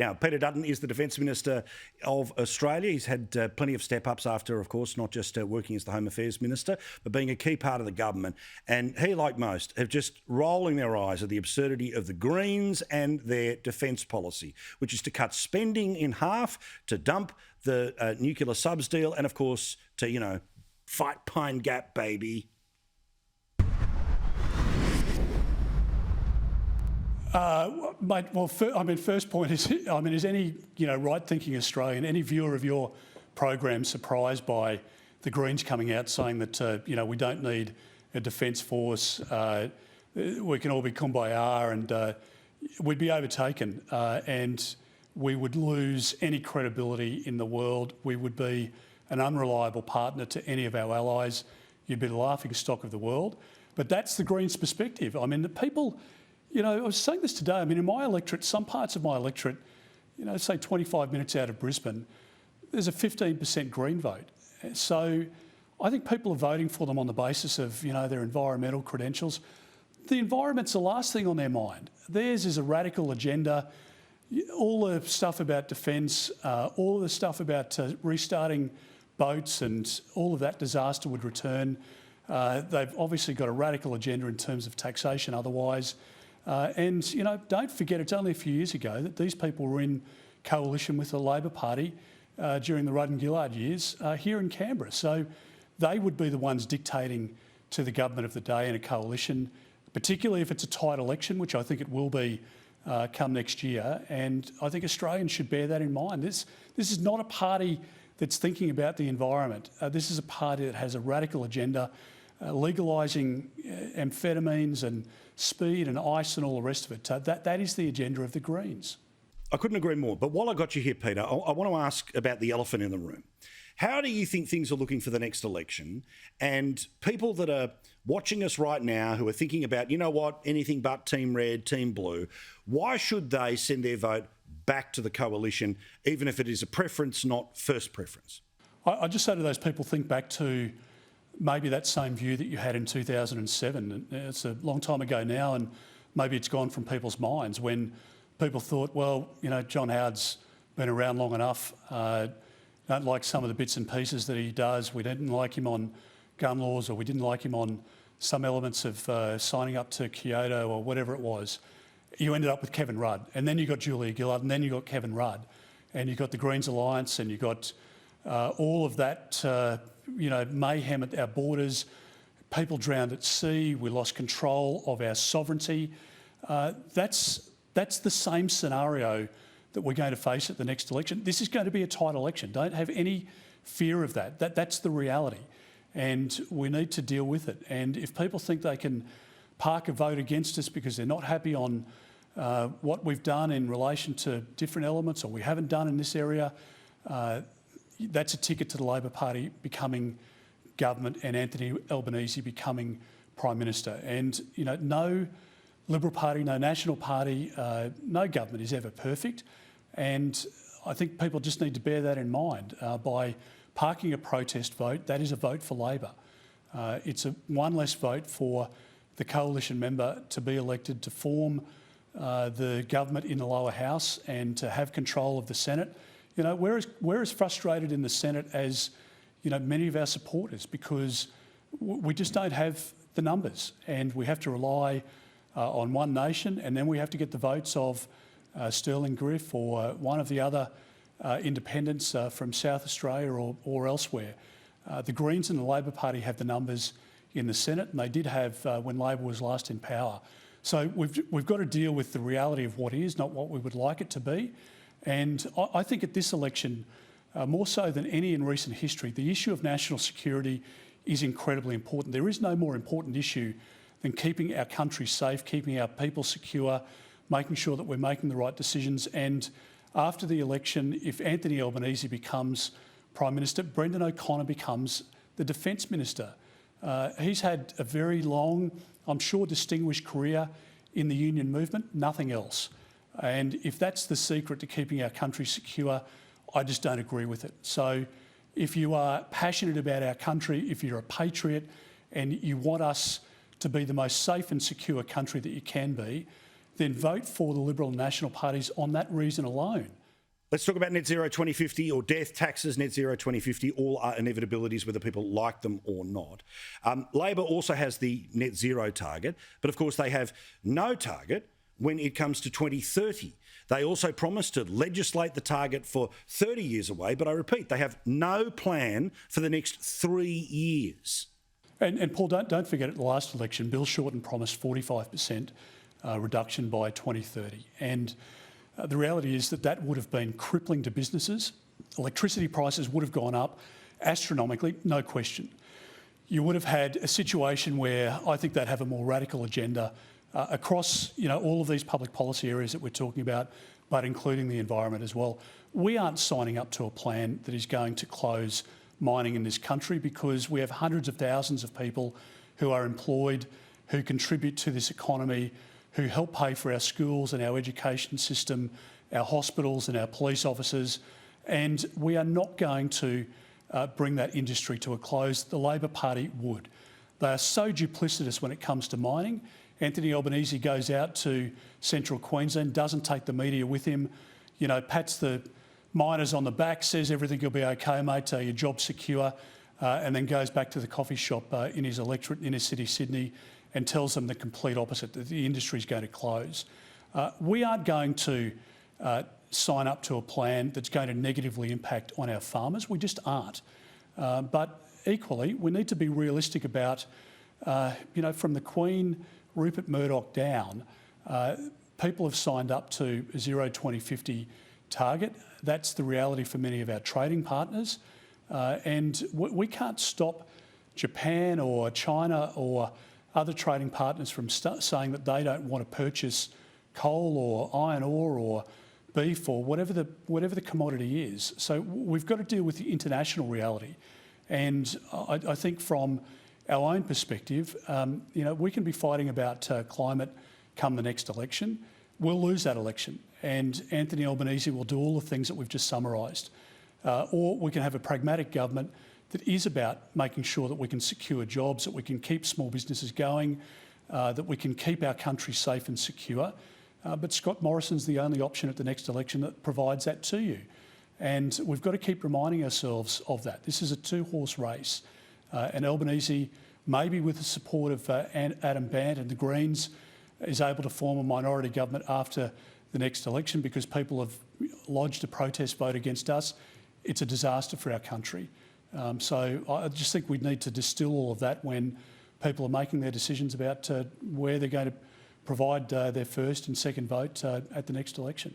Now, Peter Dutton is the Defence Minister of Australia. He's had plenty of step-ups after, of course, not just working as the Home Affairs Minister, but being a key part of the government. And he, like most, have just rolling their eyes at the absurdity of the Greens and their defence policy, which is to cut spending in half, to dump the nuclear subs deal, and, of course, to, fight Pine Gap, baby. Mate, well, first point is, is any, right-thinking Australian, any viewer of your program surprised by the Greens coming out saying that, we don't need a defence force, we can all be kumbaya, and we'd be overtaken and we would lose any credibility in the world. We would be an unreliable partner to any of our allies. You'd be the laughing stock of the world. But that's the Greens' perspective. The people... I was saying this today. In my electorate, some parts of my electorate, say 25 minutes out of Brisbane, there's a 15% Green vote. So I think people are voting for them on the basis of, their environmental credentials. The environment's the last thing on their mind. Theirs is a radical agenda. All the stuff about defence, all of the stuff about restarting boats and all of that disaster would return. They've obviously got a radical agenda in terms of taxation otherwise. Don't forget, it's only a few years ago that these people were in coalition with the Labor Party during the Rudd and Gillard years here in Canberra. So they would be the ones dictating to the government of the day in a coalition, particularly if it's a tight election, which I think it will be come next year. And I think Australians should bear that in mind. This is not a party that's thinking about the environment. This is a party that has a radical agenda, legalising amphetamines and speed and ice and all the rest of it. That is the agenda of the Greens. I couldn't agree more. But while I got you here, Peter, I want to ask about the elephant in the room. How do you think things are looking for the next election? And people that are watching us right now who are thinking about, anything but Team Red, Team Blue, why should they send their vote back to the coalition, even if it is a preference, not first preference? I just say to those people, think back to maybe that same view that you had in 2007. It's a long time ago now, and maybe it's gone from people's minds when people thought, John Howard's been around long enough. Don't like some of the bits and pieces that he does. We didn't like him on gun laws, or we didn't like him on some elements of signing up to Kyoto or whatever it was. You ended up with Kevin Rudd, and then you got Julia Gillard, and then you got Kevin Rudd, and you got the Greens Alliance, and you got all of that mayhem at our borders, people drowned at sea, we lost control of our sovereignty. That's the same scenario that we're going to face at the next election. This is going to be a tight election. Don't have any fear of that. That's the reality. And we need to deal with it. And if people think they can park a vote against us because they're not happy on what we've done in relation to different elements, or we haven't done in this area, that's a ticket to the Labor Party becoming government and Anthony Albanese becoming Prime Minister. And, no Liberal Party, no National Party, no government is ever perfect. And I think people just need to bear that in mind. By parking a protest vote, that is a vote for Labor. It's one less vote for the coalition member to be elected to form the government in the lower house and to have control of the Senate. We're as frustrated in the Senate as, many of our supporters, because we just don't have the numbers, and we have to rely on one nation, and then we have to get the votes of Sterling Griff or one of the other independents from South Australia or elsewhere. The Greens and the Labor Party have the numbers in the Senate, and they did have when Labor was last in power. So we've got to deal with the reality of what is, not what we would like it to be. And I think at this election, more so than any in recent history, the issue of national security is incredibly important. There is no more important issue than keeping our country safe, keeping our people secure, making sure that we're making the right decisions. And after the election, if Anthony Albanese becomes Prime Minister, Brendan O'Connor becomes the Defence Minister. He's had a very long, I'm sure, distinguished career in the union movement, nothing else. And if that's the secret to keeping our country secure, I just don't agree with it. So if you are passionate about our country, if you're a patriot and you want us to be the most safe and secure country that you can be, then vote for the Liberal and National parties on that reason alone. Let's talk about net zero 2050 or death, taxes, net zero 2050. All are inevitabilities whether people like them or not. Labor also has the net zero target, but of course they have no target when it comes to 2030. They also promised to legislate the target for 30 years away, but I repeat, they have no plan for the next 3 years. And Paul, don't forget at the last election, Bill Shorten promised 45% reduction by 2030. And the reality is that would have been crippling to businesses. Electricity prices would have gone up astronomically, no question. You would have had a situation where I think they'd have a more radical agenda across all of these public policy areas that we're talking about, but including the environment as well. We aren't signing up to a plan that is going to close mining in this country, because we have hundreds of thousands of people who are employed, who contribute to this economy, who help pay for our schools and our education system, our hospitals and our police officers, and we are not going to bring that industry to a close. The Labor Party would. They are so duplicitous when it comes to mining. Anthony Albanese goes out to central Queensland, doesn't take the media with him, pats the miners on the back, says everything will be okay, mate, your job's secure, and then goes back to the coffee shop in his electorate in inner city Sydney and tells them the complete opposite, that the industry is going to close. We aren't going to sign up to a plan that's going to negatively impact on our farmers. We just aren't. But equally, we need to be realistic about, from the Queen, Rupert Murdoch down, people have signed up to a zero 2050 target. That's the reality for many of our trading partners. And we can't stop Japan or China or other trading partners from saying that they don't want to purchase coal or iron ore or beef or whatever the commodity is. So we've got to deal with the international reality. And I think from our own perspective, we can be fighting about climate come the next election. We'll lose that election, and Anthony Albanese will do all the things that we've just summarised. Or we can have a pragmatic government that is about making sure that we can secure jobs, that we can keep small businesses going, that we can keep our country safe and secure. But Scott Morrison's the only option at the next election that provides that to you. And we've got to keep reminding ourselves of that. This is a two-horse race. And Albanese, maybe with the support of Adam Bandt and the Greens, is able to form a minority government after the next election because people have lodged a protest vote against us. It's a disaster for our country. So I just think we need to distill all of that when people are making their decisions about where they're going to provide their first and second vote at the next election.